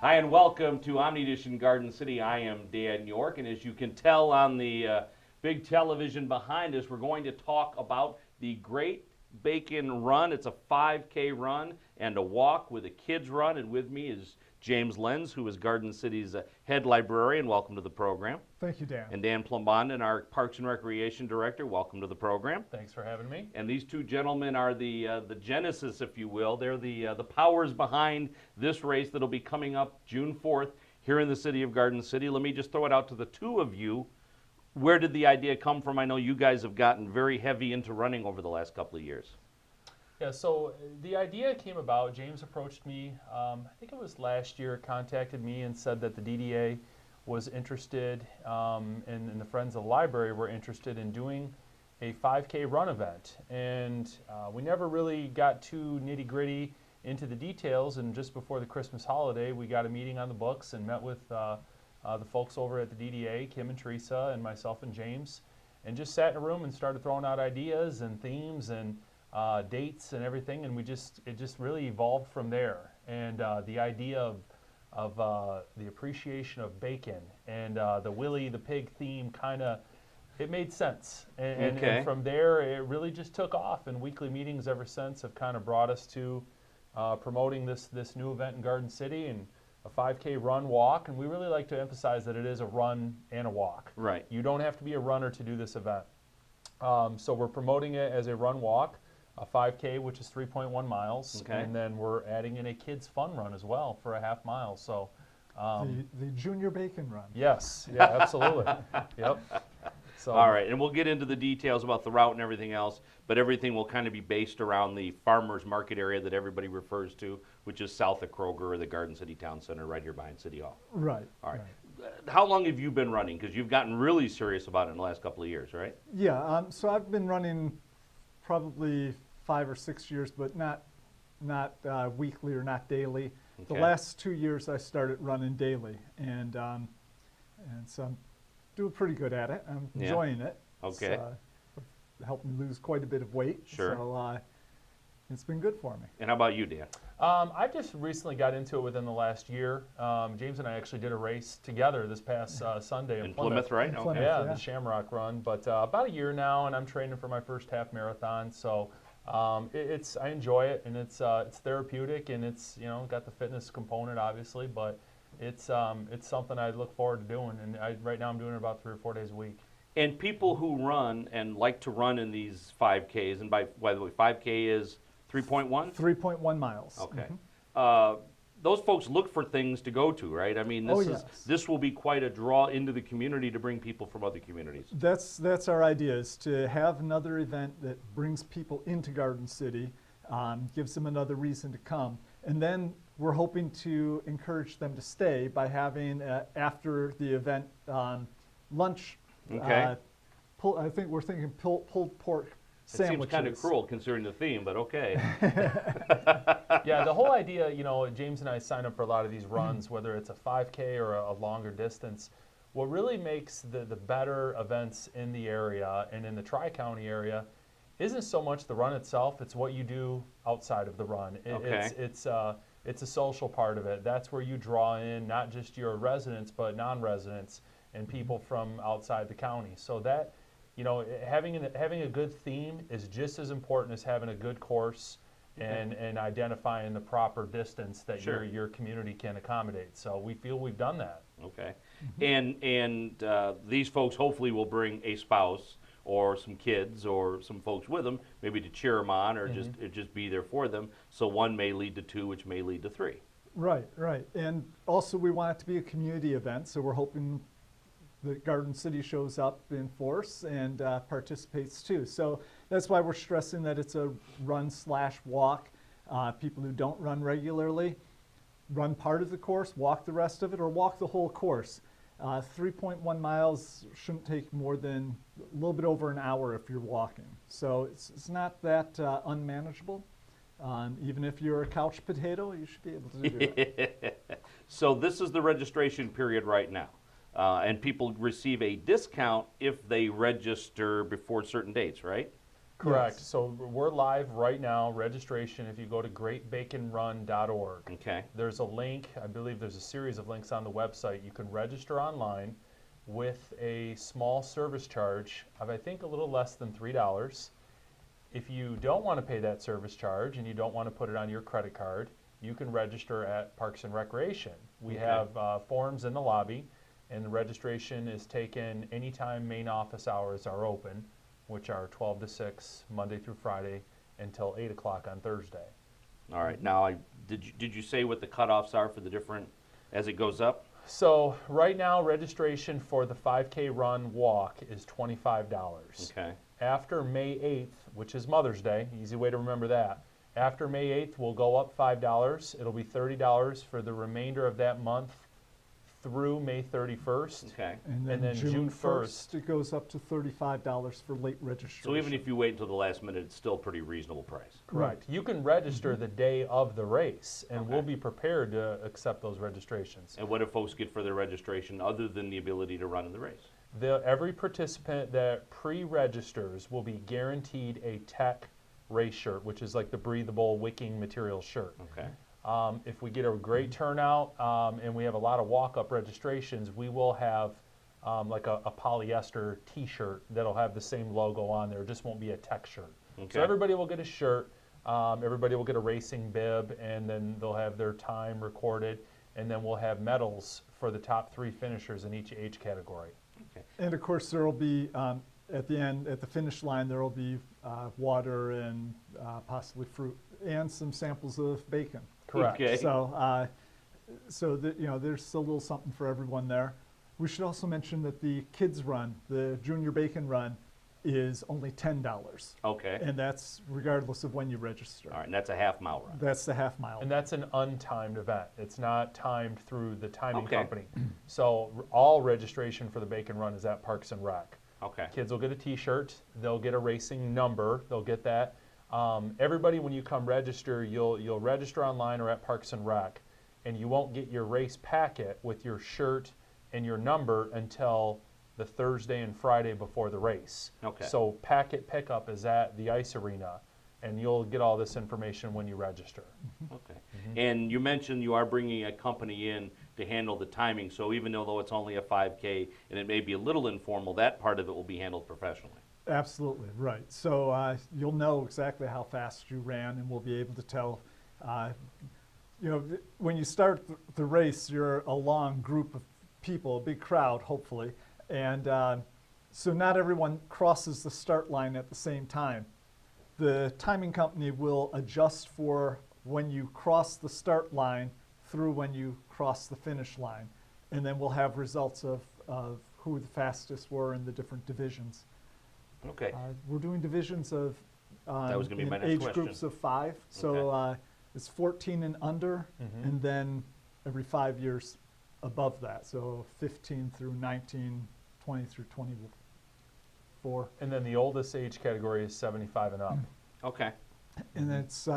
Hi, and welcome to Omni Edition Garden City. I am Dan York, and as you can tell on the big television behind us, we're going to talk about the Great Bacon Run. It's a 5K run and a walk with a kids run, and with me is James Lenze, who is Garden City's head librarian. Welcome to the program. Thank you, Dan. And Dan Plamondon, our Parks and Recreation Director. Welcome to the program. Thanks for having me. And these two gentlemen are the genesis, if you will. They're the powers behind this race that'll be coming up June 4th here in the city of Garden City. Let me just throw it out to the two of you. Where did the idea come from? I know you guys have gotten very heavy into running over the last couple of years. Yeah, so the idea came about, James approached me, I think it was last year, contacted me and said that the DDA was interested, and the Friends of the Library were interested in doing a 5K run event. And we never really got too nitty-gritty into the details, and just before the Christmas holiday, we got a meeting on the books and met with the folks over at the DDA, Kim and Teresa, and myself and James, and just sat in a room and started throwing out ideas and themes and dates and everything, and it just really evolved from there. And the idea of the appreciation of bacon and the Willie the Pig theme it made sense. And from there, it really just took off. And weekly meetings ever since have kind of brought us to promoting this new event in Garden City, and a 5K run walk. And we really like to emphasize that it is a run and a walk. Right. You don't have to be a runner to do this event. So we're promoting it as a run walk. A 5K, which is 3.1 miles, and then we're adding in a kids fun run as well for a half mile. So, the Junior Bacon Run. Yes, yeah, absolutely. Yep. So, all right, and we'll get into the details about the route and everything else, but everything will kind of be based around the farmers market area that everybody refers to, which is south of Kroger or the Garden City Town Center, right here behind City Hall. Right. All right. Right. How long have you been running? Because you've gotten really serious about it in the last couple of years, right? Yeah. So I've been running probably 5 or 6 years, but not weekly or not daily. Okay. The last 2 years I started running daily, and so I'm doing pretty good at it. I'm enjoying it. Okay. It's helped me lose quite a bit of weight. Sure. So it's been good for me. And how about you, Dan? I just recently got into it within the last year. James and I actually did a race together this past Sunday in Plymouth, right? In Okay. Plymouth. Yeah, Yeah. the Shamrock Run. But about a year now, and I'm training for my first half marathon. So I enjoy it, and it's therapeutic, and it's got the fitness component obviously, but it's something I look forward to doing, and right now I'm doing it about 3 or 4 days a week. And people who run and like to run in these 5Ks, and by the way, 5K is 3.1? 3.1 miles. Okay. Mhm. Those folks look for things to go to, right? I mean, this will be quite a draw into the community to bring people from other communities. That's our idea, is to have another event that brings people into Garden City, gives them another reason to come, and then we're hoping to encourage them to stay by having after the event lunch. Okay. I think we're thinking pulled pork sandwiches. It seems kind of cruel considering the theme, but okay. Yeah, the whole idea, James and I sign up for a lot of these runs, whether it's a 5K or a longer distance. What really makes the better events in the area and in the Tri-County area isn't so much the run itself, it's what you do outside of the run. It's a social part of it. That's where you draw in not just your residents, but non-residents and people from outside the county. So that, having a good theme is just as important as having a good course and identifying the proper distance that your community can accommodate. So we feel we've done that. Okay. And these folks hopefully will bring a spouse or some kids or some folks with them, maybe to cheer them on or just be there for them. So one may lead to 2, which may lead to 3. Right. And also we want it to be a community event, so we're hoping the Garden City shows up in force and participates too. So that's why we're stressing that it's a run/walk. People who don't run regularly, run part of the course, walk the rest of it, or walk the whole course. 3.1 miles shouldn't take more than a little bit over an hour if you're walking. So it's not that unmanageable. Even if you're a couch potato, you should be able to do it. So this is the registration period right now. And people receive a discount if they register before certain dates, right? Correct. Yes. So we're live right now. Registration, if you go to greatbaconrun.org, Okay. there's a link. I believe there's a series of links on the website. You can register online with a small service charge of, I think, a little less than $3. If you don't want to pay that service charge and you don't want to put it on your credit card, you can register at Parks and Recreation. We Okay. have forms in the lobby, and the registration is taken anytime main office hours are open, which are 12 to 6, Monday through Friday, until 8 o'clock on Thursday. All right. Now, did you say what the cutoffs are for the different as it goes up? So right now, registration for the 5K run walk is $25. Okay. After May 8th, which is Mother's Day, easy way to remember that. After May 8th, we'll go up $5. It'll be $30 for the remainder of that month through May 31st. Okay. And And then June June 1st, 1st, it goes up to $35 for late registration. So even if you wait until the last minute, it's still a pretty reasonable price. Correct. You can register the day of the race, and we'll Okay. be prepared to accept those registrations. And what do folks get for their registration other than the ability to run in the race? Every participant that pre-registers will be guaranteed a tech race shirt, which is like the breathable wicking material shirt. Okay. If we get a great turnout and we have a lot of walk-up registrations, we will have like a polyester T-shirt that'll have the same logo on there. It just won't be a tech shirt. Okay. So everybody will get a shirt. Everybody will get a racing bib, and then they'll have their time recorded, and then we'll have medals for the top 3 finishers in each age category. And of course, there will be, at the end, at the finish line, there will be water and possibly fruit and some samples of bacon. Correct. Okay. So that, there's a little something for everyone there. We should also mention that the kids run, the junior bacon run, is only $10. Okay. And that's regardless of when you register. All right, and that's a half-mile run. That's the half mile. And that's an untimed event. It's not timed through the timing Okay. company. So all registration for the Bacon Run is at Parks and Rec. Okay. Kids will get a T-shirt. They'll get a racing number. They'll get that. Everybody, when you come register, you'll register online or at Parks and Rec, and you won't get your race packet with your shirt and your number until the Thursday and Friday before the race. Okay. So packet pickup is at the ice arena, and you'll get all this information when you register. Okay. And you mentioned you are bringing a company in to handle the timing, so even though it's only a 5K and it may be a little informal, that part of it will be handled professionally. Absolutely, right. So you'll know exactly how fast you ran, and we'll be able to tell. When you start the race, you're a long group of people, a big crowd, hopefully. And so not everyone crosses the start line at the same time. The timing company will adjust for when you cross the start line through when you cross the finish line. And then we'll have results of who the fastest were in the different divisions. Okay. We're doing divisions of That was gonna be in my next age question. groups of 5. So it's 14 and under, and then every 5 years above that. So 15 through 19, 20 through 24. And then the oldest age category is 75 and up. Okay. And it's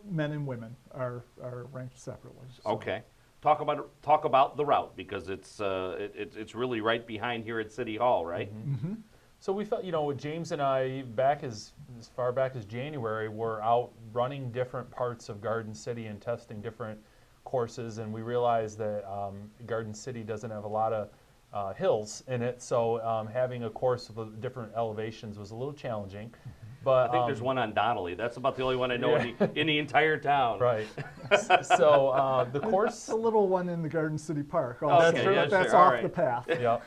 men and women are ranked separately. So- Okay. Talk about the route, because it's really right behind here at City Hall, right? Mm-hmm. So we felt, with James and I, back as far back as January, were out running different parts of Garden City and testing different courses, and we realized that Garden City doesn't have a lot of hills in it, so having a course with different elevations was a little challenging. But I think there's one on Donnelly. That's about the only one I know in the entire town. Right. So the course. It's a little one in the Garden City Park. Oh, Also. that's true. Yeah, That's sure. off All right. the path. Yeah.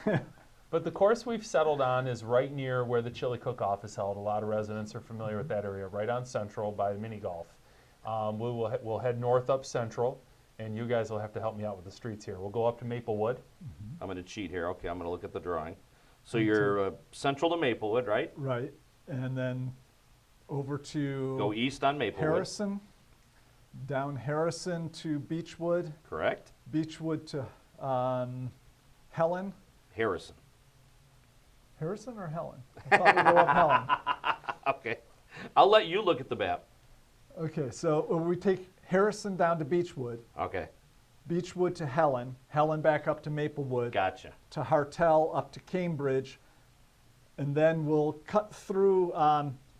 But the course we've settled on is right near where the Chili Cook-Off is held. A lot of residents are familiar with that area, right on Central by the mini golf. We'll head north up Central, and you guys will have to help me out with the streets here. We'll go up to Maplewood. I'm going to cheat here. Okay, I'm going to look at the drawing. So you're central to Maplewood, right? Right. And then over to Go east on Maplewood. Harrison, down Harrison to Beechwood, Correct? Beechwood to Helen. Harrison. Harrison or Helen? I thought we go up Helen. Okay. I'll let you look at the map. Okay, so we take Harrison down to Beechwood, Okay. Beechwood to Helen, Helen back up to Maplewood, Gotcha. to Hartel up to Cambridge, and then we'll cut through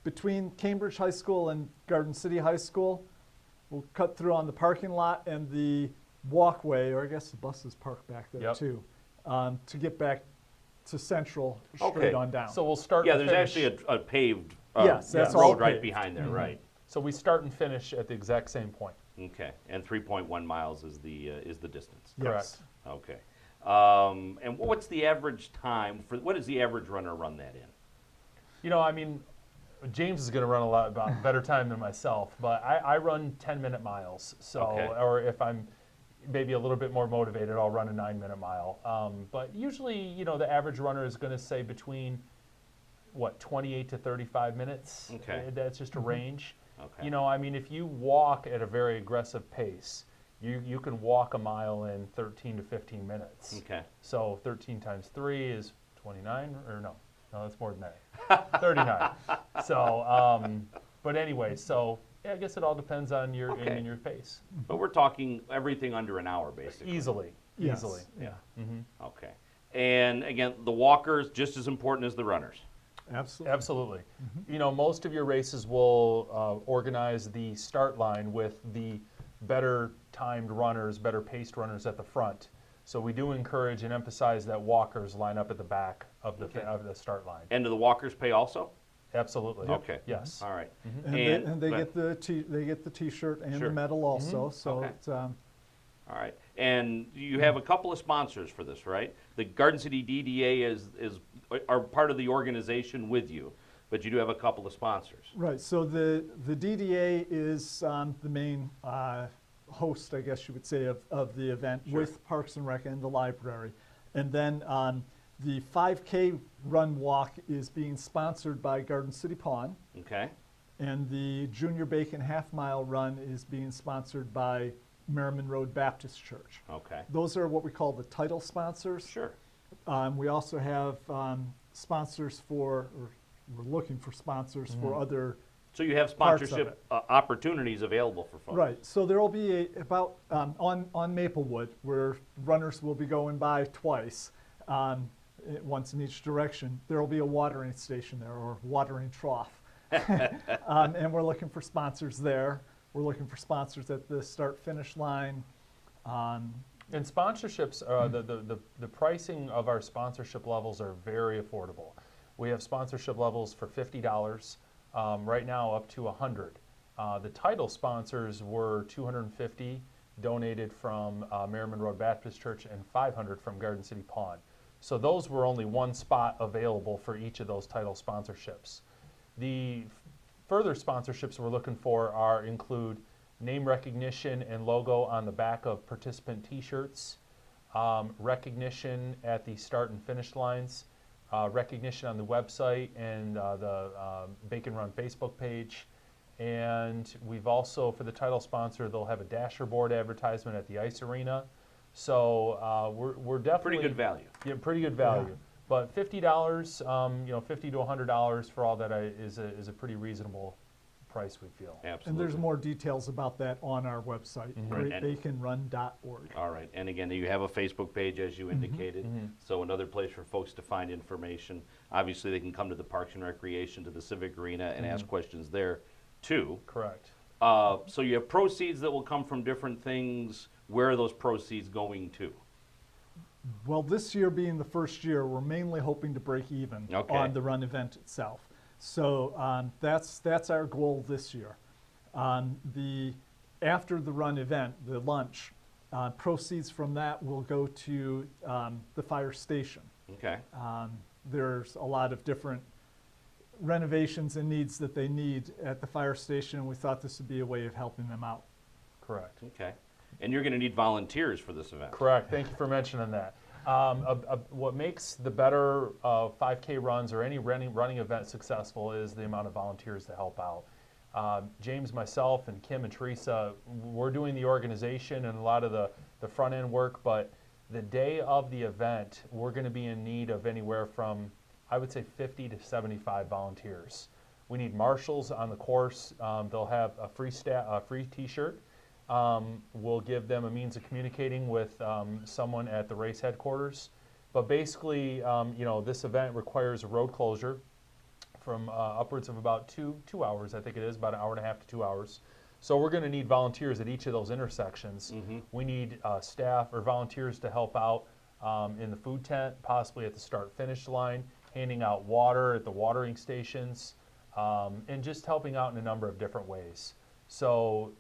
between Cambridge High School and Garden City High School. We'll cut through on the parking lot and the walkway, or I guess the buses park back there Yep. too, to get back to Central straight Okay. on down. So we'll start. Yeah, and there's finish. actually a paved Yes, that's road all right paved. behind there, right? So we start and finish at the exact same point. Okay, and 3.1 miles is the distance. Yes. Okay, and what's the average time for? What does the average runner run that in? You know, I mean, James is going to run a lot about better time than myself, but I run 10-minute miles. So, Okay. or if I'm maybe a little bit more motivated, I'll run a 9-minute mile. But usually, you know, the average runner is going to say between 28 to 35 minutes. Okay. That's just a range. Okay. You know, I mean, if you walk at a very aggressive pace, you can walk a mile in 13 to 15 minutes. Okay. So 13 times 3 is 29, or no, that's more than that. 39. So, but anyway, so yeah, I guess it all depends on your Okay. in your pace. But we're talking everything under an hour, basically. Easily, Yes. easily. Yeah. Okay. And again, the walkers just as important as the runners. Absolutely. Absolutely. You know, most of your races will organize the start line with the better timed runners, better paced runners at the front. So we do encourage and emphasize that walkers line up at the back of the Okay. of the start line. And do the walkers pay also? Absolutely. Okay. Yes. All right. And, they go get the T-shirt and Sure. the medal also. So Okay. it's, All right. And you have a couple of sponsors for this, right? The Garden City DDA are part of the organization with you, but you do have a couple of sponsors. right. So the DDA is the main host, I guess you would say, of the event Sure. with Parks and Rec and the library. And then the 5K run walk is being sponsored by Garden City Pawn. Okay. And the Junior Bacon Half Mile Run is being sponsored by Merriman Road Baptist Church. Okay. Those are what we call the title sponsors. Sure. We also have sponsors or we're looking for sponsors for other. So you have Parts of sponsorship opportunities available for folks. Right. So there will be on Maplewood where runners will be going by twice, once in each direction. There will be a watering station there or watering trough, and we're looking for sponsors there. We're looking for sponsors at the start-finish line. And sponsorships, the pricing of our sponsorship levels are very affordable. We have sponsorship levels for $50, right now up to $100. The title sponsors were $250 donated from Merriman Road Baptist Church and $500 from Garden City Pawn. So those were only one spot available for each of those title sponsorships. The further sponsorships we're looking for include name recognition and logo on the back of participant T-shirts, recognition at the start and finish lines, recognition on the website and the Bacon Run Facebook page. And we've also, for the title sponsor, they'll have a dasher board advertisement at the ice arena. So we're definitely Pretty good value. Yeah, pretty good value. Yeah. But $50, $50 to $100 for all that is a pretty reasonable price, we feel. Absolutely. And there's more details about that on our website, Right. And- greatbaconrun.org. All right. And again, you have a Facebook page, as you indicated. So another place for folks to find information. Obviously, they can come to the Parks and Recreation, to the Civic Arena, and ask questions there, too. Correct. So you have proceeds that will come from different things. Where are those proceeds going to? Well, this year being the first year, we're mainly hoping to break even Okay. on the run event itself. So that's our goal this year. After the run event, the lunch, proceeds from that will go to the fire station. Okay. There's a lot of different renovations and needs that they need at the fire station, and we thought this would be a way of helping them out. Correct. Okay. And you're going to need volunteers for this event. Correct. Thank you for mentioning that. What makes the better 5K runs or any running event successful is the amount of volunteers that help out. James, myself, and Kim and Teresa, we're doing the organization and a lot of the front end work, but the day of the event, we're going to be in need of anywhere from, I would say, 50 to 75 volunteers. We need marshals on the course. They'll have a free T-shirt. We'll give them a means of communicating with someone at the race headquarters. But basically, this event requires a road closure from upwards of about two hours, I think it is, about an hour and a half to 2 hours. So we're going to need volunteers at each of those intersections. We need staff or volunteers to help out in the food tent, possibly at the start-finish line, handing out water at the watering stations, and just helping out in a number of different ways. So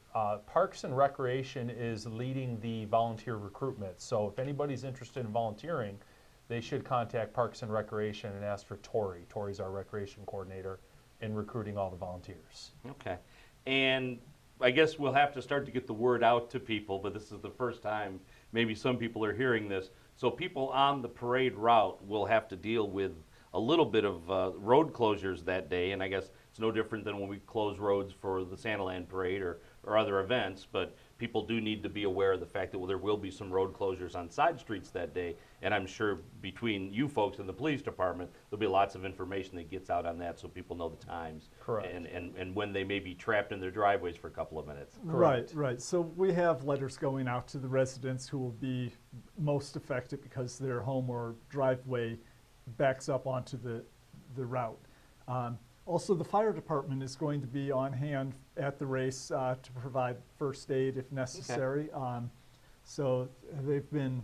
Parks and Recreation is leading the volunteer recruitment. So if anybody's interested in volunteering, they should contact Parks and Recreation and ask for Tori. Tori's our recreation coordinator in recruiting all the volunteers. Okay. And I guess we'll have to start to get the word out to people, but this is the first time maybe some people are hearing this. So people on the parade route will have to deal with a little bit of road closures that day, and I guess it's no different than when we close roads for the Santaland Parade or other events, but people do need to be aware of the fact that there will be some road closures on side streets that day, and I'm sure between you folks and the police department, there'll be lots of information that gets out on that so people know the times. Correct. And when they may be trapped in their driveways for a couple of minutes. Correct. Right. So we have letters going out to the residents who will be most affected because their home or driveway backs up onto the route. Also, the fire department is going to be on hand at the race to provide first aid if necessary. Okay. So they've been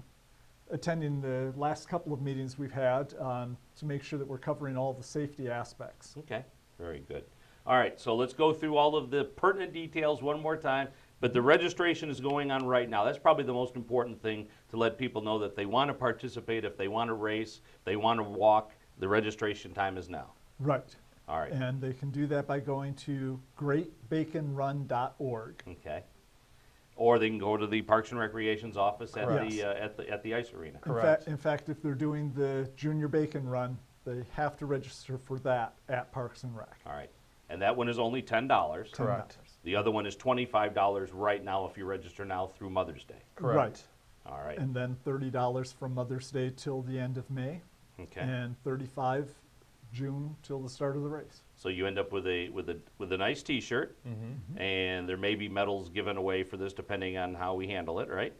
attending the last couple of meetings we've had to make sure that we're covering all the safety aspects. Okay, very good. All right, so let's go through all of the pertinent details one more time. But the registration is going on right now. That's probably the most important thing to let people know that they want to participate, if they want to race, if they want to walk, the registration time is now. Right. All right. And they can do that by going to greatbaconrun.org. Okay. Or they can go to the Parks and Recreation's office at Correct. at the ice arena. Correct. In fact, if they're doing the Junior Bacon Run, they have to register for that at Parks and Rec. All right. And that one is only $10. Correct. The other one is $25 right now if you register now through Mother's Day. Correct. Right. All right. And then $30 from Mother's Day till the end of May. Okay. And $35 June till the start of the race. So you end up with a nice T-shirt, and there may be medals given away for this depending on how we handle it, right?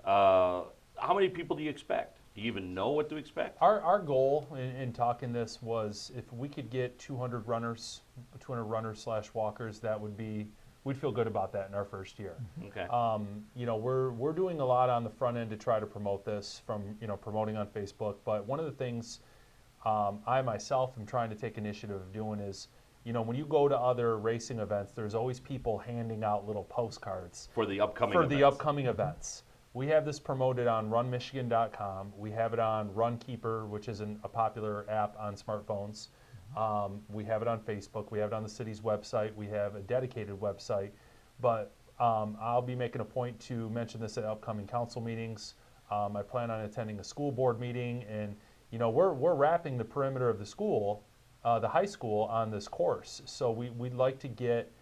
How many people do you expect? Do you even know what to expect? Our goal in talking this was if we could get 200 runners / walkers, that would be, we'd feel good about that in our first year. Okay. You know, we're doing a lot on the front end to try to promote this from, you know, promoting on Facebook. But one of the things I myself am trying to take initiative of doing is, you know, when you go to other racing events, there's always people handing out little postcards For the upcoming events. We have this promoted on runmichigan.com. We have it on Runkeeper, which is a popular app on smartphones. We have it on Facebook. We have it on the city's website. We have a dedicated website. But I'll be making a point to mention this at upcoming council meetings. I plan on attending a school board meeting, and you know we're wrapping the perimeter of the school, the high school, on this course. So we'd like to get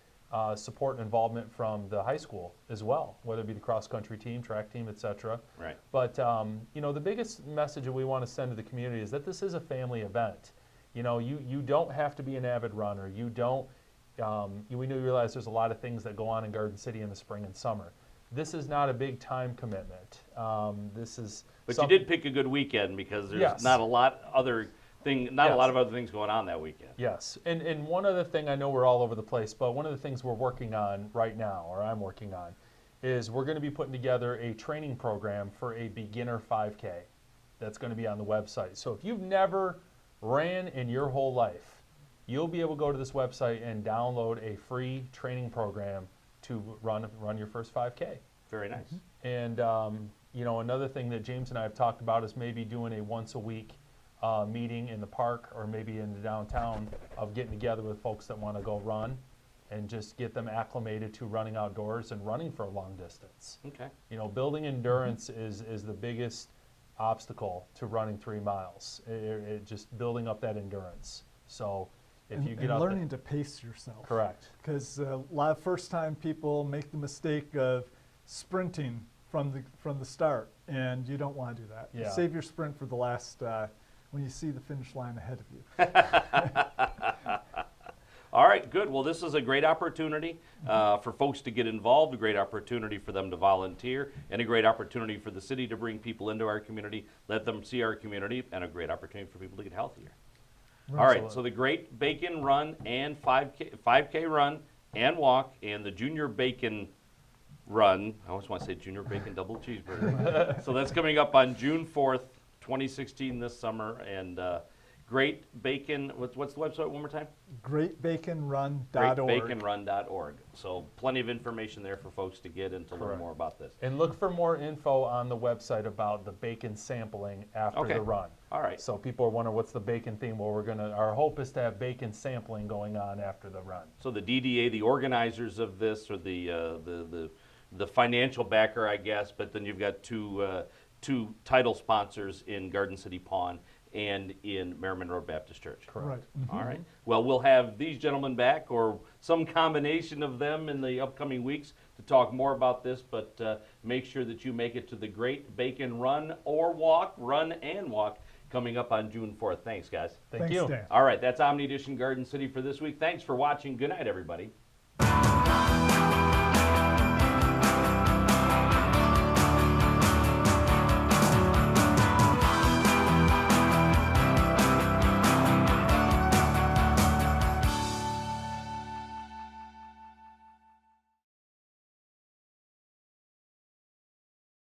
support and involvement from the high school as well, whether it be the cross-country team, track team, etc. Right. But you know, the biggest message that we want to send to the community is that this is a family event. You know, you don't have to be an avid runner. You don't. We realize there's a lot of things that go on in Garden City in the spring and summer. This is not a big time commitment. This is. But you did pick a good weekend because there's not a lot a lot of other things going on that weekend. Yes, and one other thing, I know we're all over the place, but one of the things we're working on right now, or I'm working on, is we're going to be putting together a training program for a beginner 5K that's going to be on the website. So if you've never ran in your whole life, you'll be able to go to this website and download a free training program to run your first 5K. Very nice. And you know, another thing that James and I have talked about is maybe doing a once a week meeting in the park or maybe in the downtown of getting together with folks that want to go run and just get them acclimated to running outdoors and running for a long distance. Okay. You know, building endurance is the biggest obstacle to running 3 miles. It just building up that endurance. So if you get and learning to pace yourself. Correct. Because a lot of first-time people make the mistake of sprinting from the start, and you don't want to do that. Yeah. Save your sprint for the last when you see the finish line ahead of you. All right, good. Well, this is a great opportunity for folks to get involved, a great opportunity for them to volunteer, and a great opportunity for the city to bring people into our community, let them see our community, and a great opportunity for people to get healthier. All right, Absolutely. so the Great Bacon Run and 5K Run and Walk and the Junior Bacon Run. I always want to say Junior Bacon Double Cheeseburger. So that's coming up on June 4th, 2016 this summer. And Great Bacon, what's the website one more time? GreatBaconRun.org. GreatBaconRun.org. So plenty of information there for folks to get and to learn Correct. more about this. And look for more info on the website about the bacon sampling after Okay. the run. All right. So people are wondering what's the bacon theme. Well, our hope is to have bacon sampling going on after the run. So the DDA, the organizers of this, or the financial backer, I guess, but then you've got two title sponsors in Garden City Pawn and in Merriman Road Baptist Church. Correct. Right. All right. Well, we'll have these gentlemen back, or some combination of them, in the upcoming weeks to talk more about this. But make sure that you make it to the Great Bacon Run or Walk, Run and Walk, coming up on June 4th. Thanks, guys. Thank Thanks, you. Dan. All right, that's Omni Edition Garden City for this week. Thanks for watching. Good night, everybody.